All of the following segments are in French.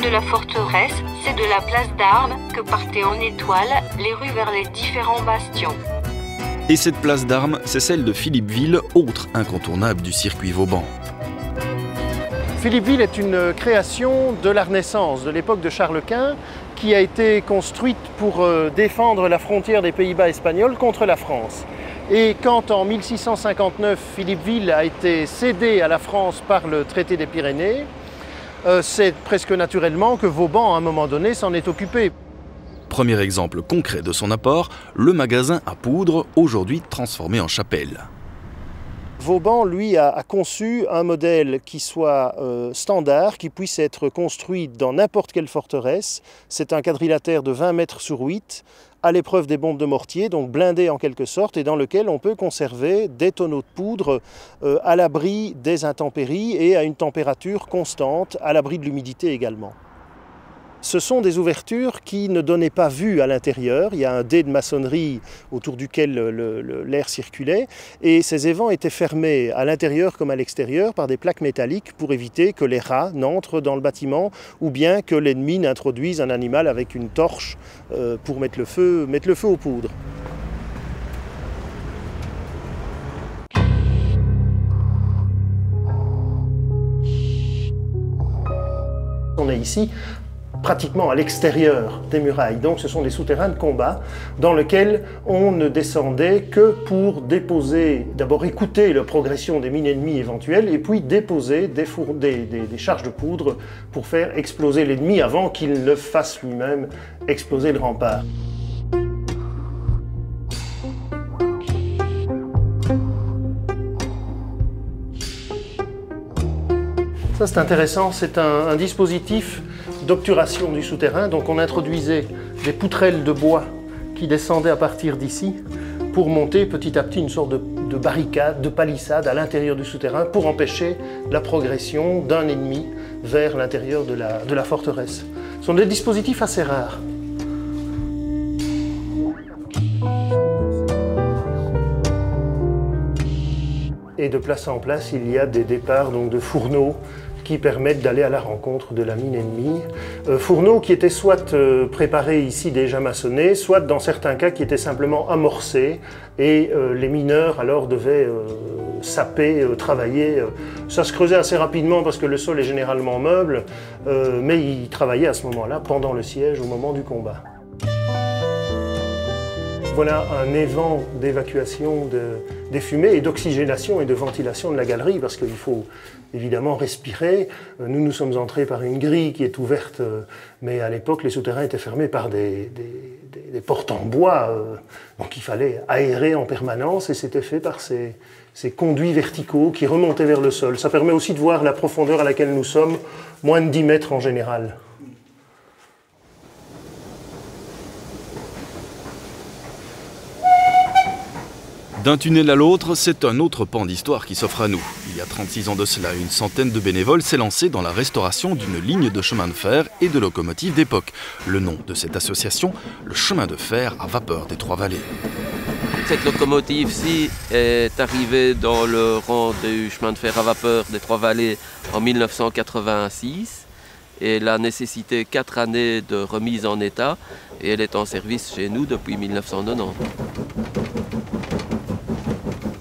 de la forteresse, c'est de la place d'Armes que partaient en étoile les rues vers les différents bastions. Et cette place d'Armes, c'est celle de Philippeville, autre incontournable du circuit Vauban. Philippeville est une création de la Renaissance, de l'époque de Charles Quint, qui a été construite pour défendre la frontière des Pays-Bas espagnols contre la France. Et quand en 1659, Philippeville a été cédée à la France par le traité des Pyrénées, c'est presque naturellement que Vauban, à un moment donné, s'en est occupé. Premier exemple concret de son apport, le magasin à poudre, aujourd'hui transformé en chapelle. Vauban, lui, a conçu un modèle qui soit standard, qui puisse être construit dans n'importe quelle forteresse. C'est un quadrilatère de 20 mètres sur 8, à l'épreuve des bombes de mortier, donc blindé en quelque sorte, et dans lequel on peut conserver des tonneaux de poudre à l'abri des intempéries et à une température constante, à l'abri de l'humidité également. Ce sont des ouvertures qui ne donnaient pas vue à l'intérieur. Il y a un dé de maçonnerie autour duquel l'air circulait et ces évents étaient fermés à l'intérieur comme à l'extérieur par des plaques métalliques pour éviter que les rats n'entrent dans le bâtiment ou bien que l'ennemi n'introduise un animal avec une torche pour mettre le feu aux poudres. On est ici pratiquement à l'extérieur des murailles. Donc ce sont des souterrains de combat dans lesquels on ne descendait que pour déposer, d'abord écouter la progression des mines ennemies éventuelles et puis déposer des charges de poudre pour faire exploser l'ennemi avant qu'il ne fasse lui-même exploser le rempart. Ça c'est intéressant, c'est un dispositif d'obturation du souterrain. Donc on introduisait des poutrelles de bois qui descendaient à partir d'ici pour monter petit à petit une sorte de barricade, de palissade à l'intérieur du souterrain pour empêcher la progression d'un ennemi vers l'intérieur de la forteresse. Ce sont des dispositifs assez rares. Et de place en place, il y a des départs donc, de fourneaux qui permettent d'aller à la rencontre de la mine ennemie. Fourneaux qui étaient soit préparés ici déjà maçonnés, soit dans certains cas qui étaient simplement amorcés et les mineurs alors devaient saper, travailler. Ça se creusait assez rapidement parce que le sol est généralement meuble, mais ils travaillaient à ce moment-là pendant le siège, au moment du combat. Voilà un évent d'évacuation des fumées et d'oxygénation et de ventilation de la galerie parce qu'il faut évidemment respirer. Nous, nous sommes entrés par une grille qui est ouverte, mais à l'époque, les souterrains étaient fermés par des portes en bois, donc il fallait aérer en permanence et c'était fait par ces conduits verticaux qui remontaient vers le sol. Ça permet aussi de voir la profondeur à laquelle nous sommes, moins de 10 mètres en général. D'un tunnel à l'autre, c'est un autre pan d'histoire qui s'offre à nous. Il y a 36 ans de cela, une centaine de bénévoles s'est lancée dans la restauration d'une ligne de chemin de fer et de locomotives d'époque. Le nom de cette association, le chemin de fer à vapeur des Trois-Vallées. Cette locomotive-ci est arrivée dans le rang du chemin de fer à vapeur des Trois-Vallées en 1986. Et elle a nécessité 4 années de remise en état et elle est en service chez nous depuis 1990.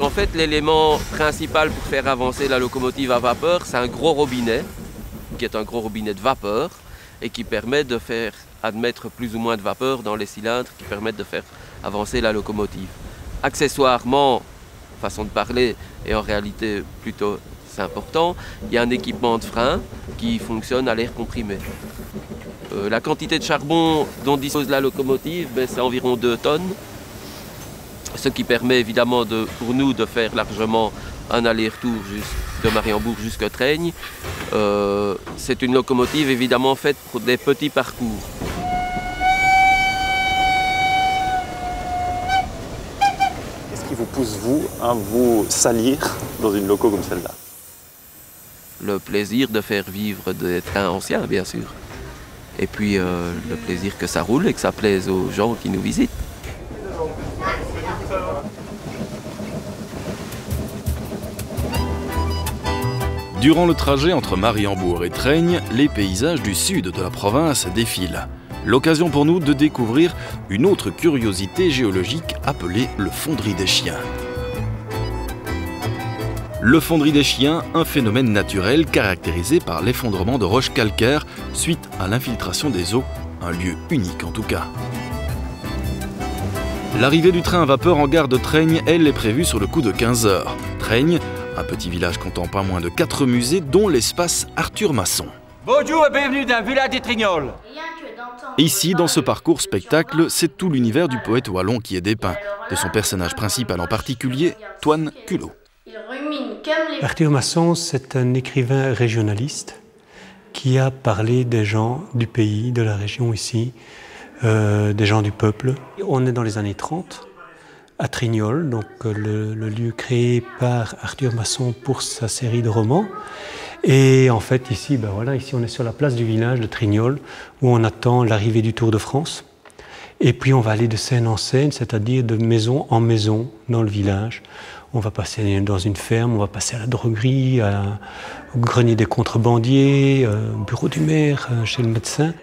En fait, l'élément principal pour faire avancer la locomotive à vapeur, c'est un gros robinet, qui est un gros robinet de vapeur, et qui permet de faire admettre plus ou moins de vapeur dans les cylindres qui permettent de faire avancer la locomotive. Accessoirement, façon de parler, et en réalité plutôt c'est important, il y a un équipement de frein qui fonctionne à l'air comprimé. La quantité de charbon dont dispose la locomotive, c'est environ 2 tonnes. Ce qui permet évidemment pour nous de faire largement un aller-retour de Mariembourg jusqu'à Traigne. C'est une locomotive évidemment faite pour des petits parcours. Qu'est-ce qui vous pousse, vous, à vous salir dans une loco comme celle-là? Le plaisir de faire vivre des trains anciens, bien sûr. Et puis le plaisir que ça roule et que ça plaise aux gens qui nous visitent. Durant le trajet entre Mariembourg et Traigne, les paysages du sud de la province défilent. L'occasion pour nous de découvrir une autre curiosité géologique appelée le Fonderie des Chiens. Le Fonderie des Chiens, un phénomène naturel caractérisé par l'effondrement de roches calcaires suite à l'infiltration des eaux, un lieu unique en tout cas. L'arrivée du train à vapeur en gare de Traigne, elle, est prévue sur le coup de 15 h. Traigne, un petit village comptant pas moins de 4 musées, dont l'espace Arthur Masson. Bonjour et bienvenue dans le village des Trignoles. Ici, dans ce parcours spectacle, c'est tout l'univers du poète wallon qui est dépeint, de son personnage principal en particulier, Toine Culot. Arthur Masson, c'est un écrivain régionaliste qui a parlé des gens du pays, de la région ici, des gens du peuple. On est dans les années 30, à Trignoles, donc le lieu créé par Arthur Masson pour sa série de romans. Et en fait, ici, ici on est sur la place du village de Trignoles, où on attend l'arrivée du Tour de France. Et puis on va aller de scène en scène, c'est-à-dire de maison en maison dans le village. On va passer dans une ferme, on va passer à la droguerie, au grenier des contrebandiers, au bureau du maire, chez le médecin.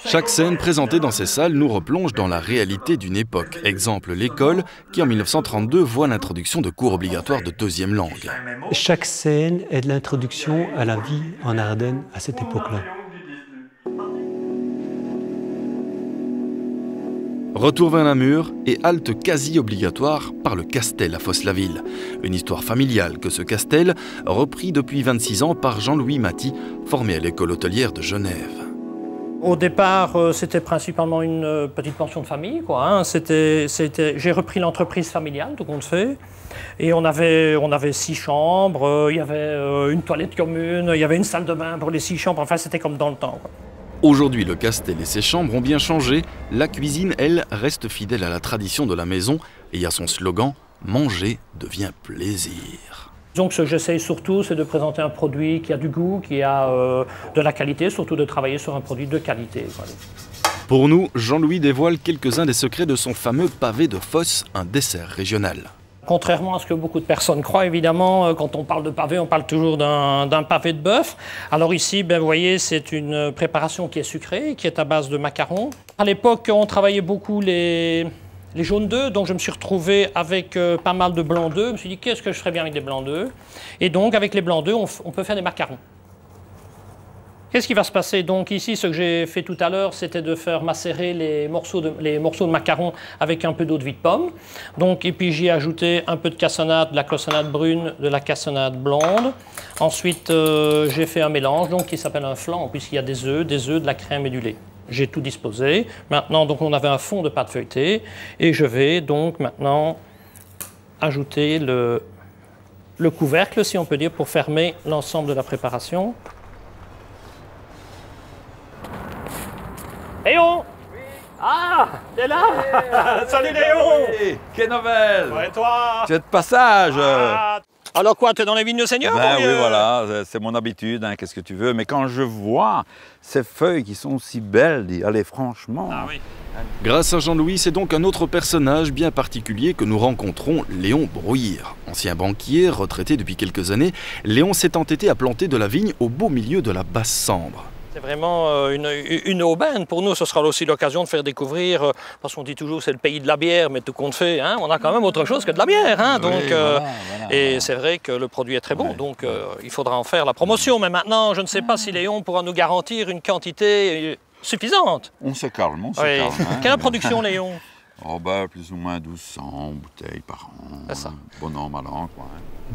Chaque scène présentée dans ces salles nous replonge dans la réalité d'une époque. Exemple, l'école, qui en 1932 voit l'introduction de cours obligatoires de deuxième langue. Chaque scène est de l'introduction à la vie en Ardennes à cette époque-là. Retour vers Namur et halte quasi obligatoire par le Castel à Fosse-la-Ville. Une histoire familiale que ce Castel, repris depuis 26 ans par Jean-Louis Maty, formé à l'école hôtelière de Genève. Au départ, c'était principalement une petite pension de famille, quoi. J'ai repris l'entreprise familiale, tout compte fait. Et on avait 6 chambres, il y avait une toilette commune, il y avait une salle de bain pour les 6 chambres. Enfin, c'était comme dans le temps, quoi. Aujourd'hui, le Castel et ses chambres ont bien changé. La cuisine, elle, reste fidèle à la tradition de la maison et à son slogan « Manger devient plaisir ». Donc ce que j'essaye surtout, c'est de présenter un produit qui a du goût, qui a de la qualité, surtout de travailler sur un produit de qualité. Voilà. Pour nous, Jean-Louis dévoile quelques-uns des secrets de son fameux pavé de Fosse, un dessert régional. Contrairement à ce que beaucoup de personnes croient, évidemment, quand on parle de pavé, on parle toujours d'un pavé de bœuf. Alors ici, vous voyez, c'est une préparation qui est sucrée, qui est à base de macarons. À l'époque, on travaillait beaucoup les jaunes d'œufs, donc je me suis retrouvé avec pas mal de blancs d'œufs. Je me suis dit, qu'est-ce que je ferais bien avec des blancs d'œufs? Et donc, avec les blancs d'œufs, on peut faire des macarons. Qu'est-ce qui va se passer? Donc ici, ce que j'ai fait tout à l'heure, c'était de faire macérer les morceaux de macarons avec un peu d'eau de vie de pomme. Donc, et puis j'y ai ajouté un peu de cassonade, de la cassonade brune, de la cassonade blonde. Ensuite, j'ai fait un mélange donc, qui s'appelle un flan, puisqu'il y a des œufs, de la crème et du lait. J'ai tout disposé. Maintenant, donc, on avait un fond de pâte feuilletée. Et je vais donc maintenant ajouter le couvercle, si on peut dire, pour fermer l'ensemble de la préparation. Léon! Oui. Ah! T'es là? Salut Léon! Hey, quelle nouvelle! Ouais, toi? Tu es de passage! Alors quoi, t'es dans les vignes de Seigneur? Oui, voilà, c'est mon habitude, hein, qu'est-ce que tu veux. Mais quand je vois ces feuilles qui sont si belles, allez, franchement... Ah oui. Grâce à Jean-Louis, c'est donc un autre personnage bien particulier que nous rencontrons, Léon Brouillère. Ancien banquier, retraité depuis quelques années, Léon s'est entêté à planter de la vigne au beau milieu de la Basse-Sambre. C'est vraiment une aubaine. Pour nous, ce sera aussi l'occasion de faire découvrir, parce qu'on dit toujours c'est le pays de la bière, mais tout compte fait, hein, on a quand même autre chose que de la bière. Hein, donc, voilà. Et c'est vrai que le produit est très bon, donc il faudra en faire la promotion. Mais maintenant, je ne sais pas si Léon pourra nous garantir une quantité suffisante. On se calme, on se calme. Hein. Quelle est la production, Léon? Oh plus ou moins 1200 bouteilles par an. C'est ça. Bon an, mal an, quoi.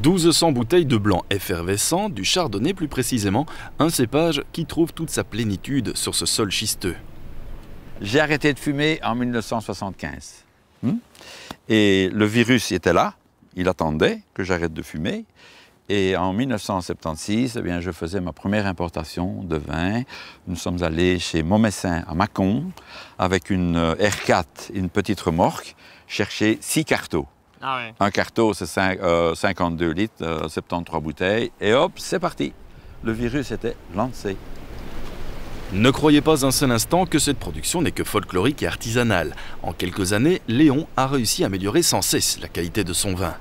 1200 bouteilles de blanc effervescent, du chardonnay plus précisément, un cépage qui trouve toute sa plénitude sur ce sol schisteux. J'ai arrêté de fumer en 1975. Et le virus était là, il attendait que j'arrête de fumer. Et en 1976, eh bien, je faisais ma première importation de vin. Nous sommes allés chez Momessin à Mâcon avec une R4, une petite remorque, chercher 6 cartaux. Ah oui. Un carton, c'est 52 litres, 73 bouteilles, et hop, c'est parti. Le virus était lancé. Ne croyez pas un seul instant que cette production n'est que folklorique et artisanale. En quelques années, Léon a réussi à améliorer sans cesse la qualité de son vin.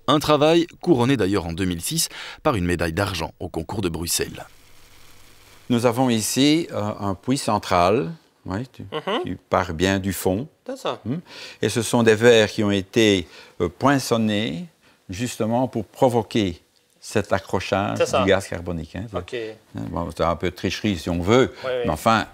Un travail couronné d'ailleurs en 2006 par une médaille d'argent au concours de Bruxelles. Nous avons ici un puits central, oui, tu pars bien du fond. C'est ça. Et ce sont des verres qui ont été poinçonnés justement pour provoquer cet accrochage du gaz carbonique. Hein. Okay. Bon, c'est un peu de tricherie si on veut, mais enfin,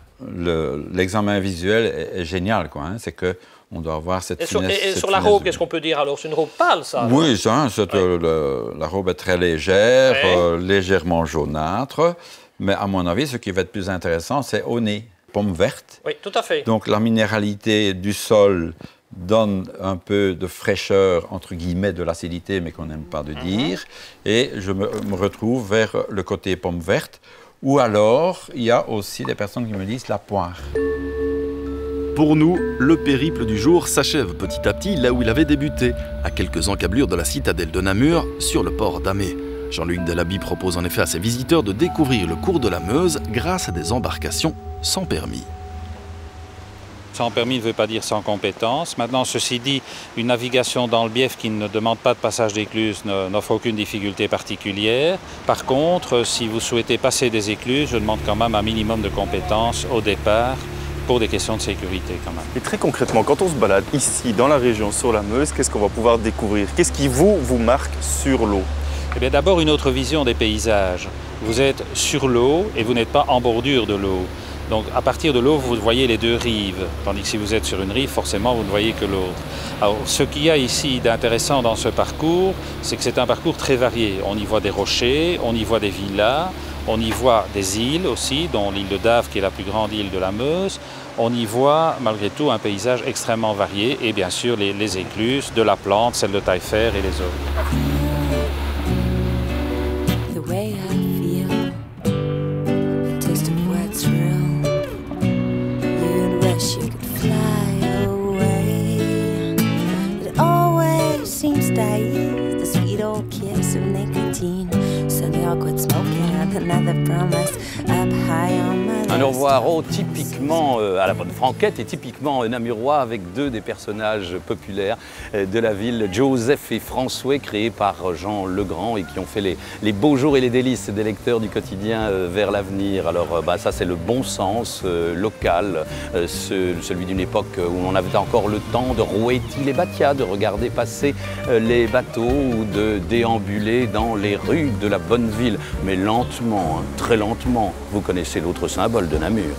l'examen visuel est génial, quoi. Hein. C'est que on doit avoir cette finesse. Et sur la robe, qu'est-ce qu'on peut dire alors? C'est une robe pâle, ça? Oui, ça, la robe est très légère, légèrement jaunâtre. Mais à mon avis, ce qui va être plus intéressant, c'est au nez, pomme verte. Oui, tout à fait. Donc la minéralité du sol donne un peu de fraîcheur, entre guillemets, de l'acidité, mais qu'on n'aime pas de dire. Et je me retrouve vers le côté pomme verte. Ou alors, il y a aussi des personnes qui me disent la poire. Pour nous, le périple du jour s'achève petit à petit là où il avait débuté, à quelques encablures de la citadelle de Namur, sur le port d'Amé. Jean-Luc Delaby propose en effet à ses visiteurs de découvrir le cours de la Meuse grâce à des embarcations sans permis. Sans permis ne veut pas dire sans compétence. Maintenant, ceci dit, une navigation dans le Bief qui ne demande pas de passage d'écluse n'offre aucune difficulté particulière. Par contre, si vous souhaitez passer des écluses, je demande quand même un minimum de compétences au départ pour des questions de sécurité quand même. Et très concrètement, quand on se balade ici dans la région sur la Meuse, qu'est-ce qu'on va pouvoir découvrir? Qu'est-ce qui vous marque sur l'eau? Eh bien, d'abord, une autre vision des paysages. Vous êtes sur l'eau et vous n'êtes pas en bordure de l'eau. Donc, à partir de l'eau, vous voyez les deux rives. Tandis que si vous êtes sur une rive, forcément, vous ne voyez que l'autre. Alors, ce qu'il y a ici d'intéressant dans ce parcours, c'est que c'est un parcours très varié. On y voit des rochers, on y voit des villas, on y voit des îles aussi, dont l'île de Dave, qui est la plus grande île de la Meuse. On y voit, malgré tout, un paysage extrêmement varié et bien sûr les écluses, de la Plante, celle de Taillefer et les autres. Un au revoir typiquement à la bonne franquette et typiquement namurois avec deux des personnages populaires de la ville, Joseph et François, créés par Jean Legrand et qui ont fait les beaux jours et les délices des lecteurs du quotidien Vers l'avenir. Alors ça c'est le bon sens local, celui d'une époque où on avait encore le temps de rouer les bâtias, de regarder passer les bateaux ou de déambuler dans les rues de la bonne ville, mais lentement, hein, très lentement. Vous connaissez l'autre symbole de Namur.